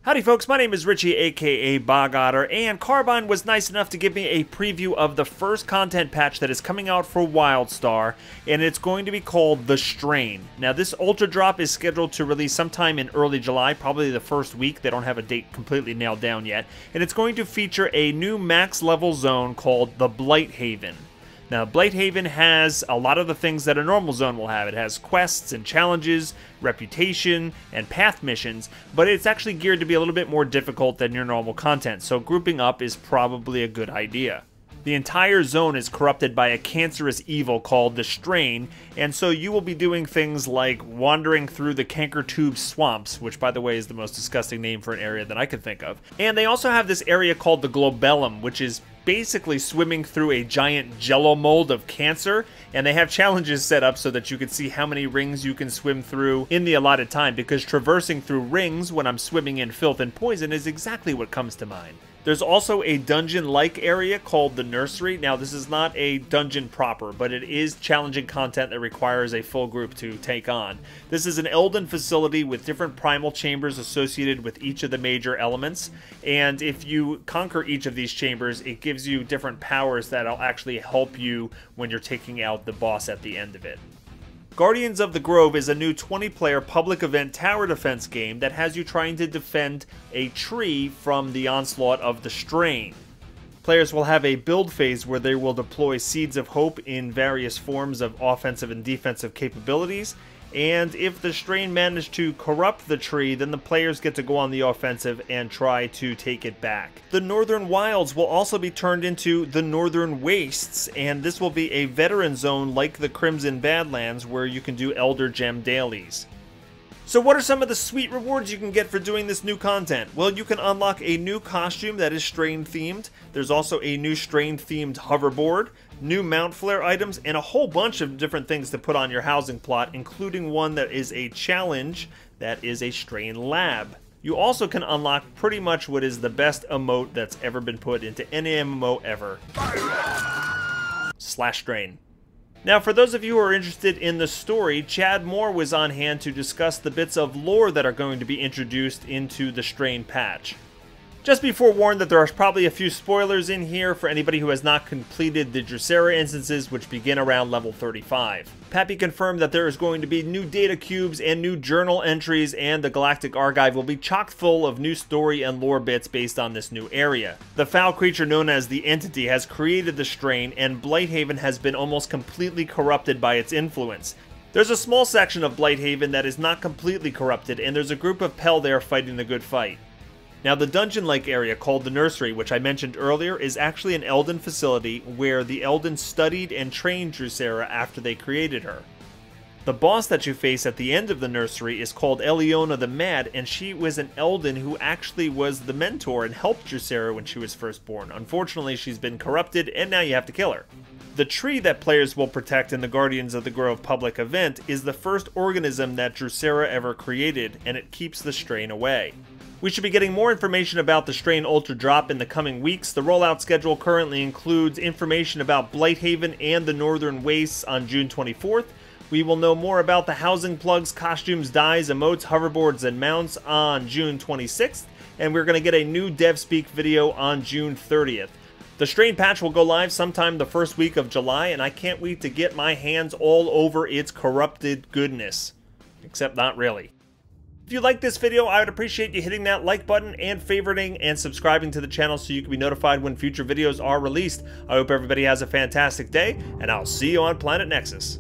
Howdy folks, my name is Richie aka Otter, and Carbine was nice enough to give me a preview of the first content patch that is coming out for WildStar, and it's going to be called The Strain. Now this Ultra Drop is scheduled to release sometime in early July, probably the first week. They don't have a date completely nailed down yet, and it's going to feature a new max level zone called the Blighthaven. Now, Blighthaven has a lot of the things that a normal zone will have. It has quests and challenges, reputation, and path missions, but it's actually geared to be a little bit more difficult than your normal content, so grouping up is probably a good idea. The entire zone is corrupted by a cancerous evil called the Strain, and so you will be doing things like wandering through the canker tube swamps, which by the way is the most disgusting name for an area that I could think of. And they also have this area called the Globellum, which is basically swimming through a giant jello mold of cancer, and they have challenges set up so that you can see how many rings you can swim through in the allotted time, because traversing through rings when I'm swimming in filth and poison is exactly what comes to mind. There's also a dungeon-like area called the Nursery. Now, this is not a dungeon proper, but it is challenging content that requires a full group to take on. This is an Elden facility with different primal chambers associated with each of the major elements, and if you conquer each of these chambers, it gives you different powers that'll actually help you when you're taking out the boss at the end of it. Guardians of the Grove is a new 20-player public event tower defense game that has you trying to defend a tree from the onslaught of the Strain. Players will have a build phase where they will deploy Seeds of Hope in various forms of offensive and defensive capabilities, and if the Strain managed to corrupt the tree, then the players get to go on the offensive and try to take it back. The Northern Wilds will also be turned into the Northern Wastes, and this will be a veteran zone like the Crimson Badlands where you can do Elder Gem dailies. So what are some of the sweet rewards you can get for doing this new content? Well, you can unlock a new costume that is Strain themed. There's also a new Strain themed hoverboard, new mount flare items, and a whole bunch of different things to put on your housing plot, including one that is a challenge that is a Strain lab. You also can unlock pretty much what is the best emote that's ever been put into any MMO ever. /Strain. Now, for those of you who are interested in the story, Chad Moore was on hand to discuss the bits of lore that are going to be introduced into the Strain patch. Just be forewarned that there are probably a few spoilers in here for anybody who has not completed the Drusera instances, which begin around level 35. Pappy confirmed that there is going to be new data cubes and new journal entries, and the Galactic Archive will be chock full of new story and lore bits based on this new area. The foul creature known as the Entity has created the Strain, and Blighthaven has been almost completely corrupted by its influence. There's a small section of Blighthaven that is not completely corrupted, and there's a group of Pel there fighting the good fight. Now, the dungeon-like area called the Nursery, which I mentioned earlier, is actually an Elden facility where the Elden studied and trained Drusera after they created her. The boss that you face at the end of the Nursery is called Eliona the Mad, and she was an Elden who actually was the mentor and helped Drusera when she was first born. Unfortunately, she's been corrupted, and now you have to kill her. The tree that players will protect in the Guardians of the Grove public event is the first organism that Drusera ever created, and it keeps the Strain away. We should be getting more information about the Strain Ultra Drop in the coming weeks. The rollout schedule currently includes information about Blighthaven and the Northern Wastes on June 24th. We will know more about the housing plugs, costumes, dyes, emotes, hoverboards, and mounts on June 26th, and we're going to get a new DevSpeak video on June 30th. The Strain patch will go live sometime the first week of July, and I can't wait to get my hands all over its corrupted goodness. Except not really. If you like this video, I would appreciate you hitting that like button and favoriting and subscribing to the channel so you can be notified when future videos are released. I hope everybody has a fantastic day, and I'll see you on Planet Nexus.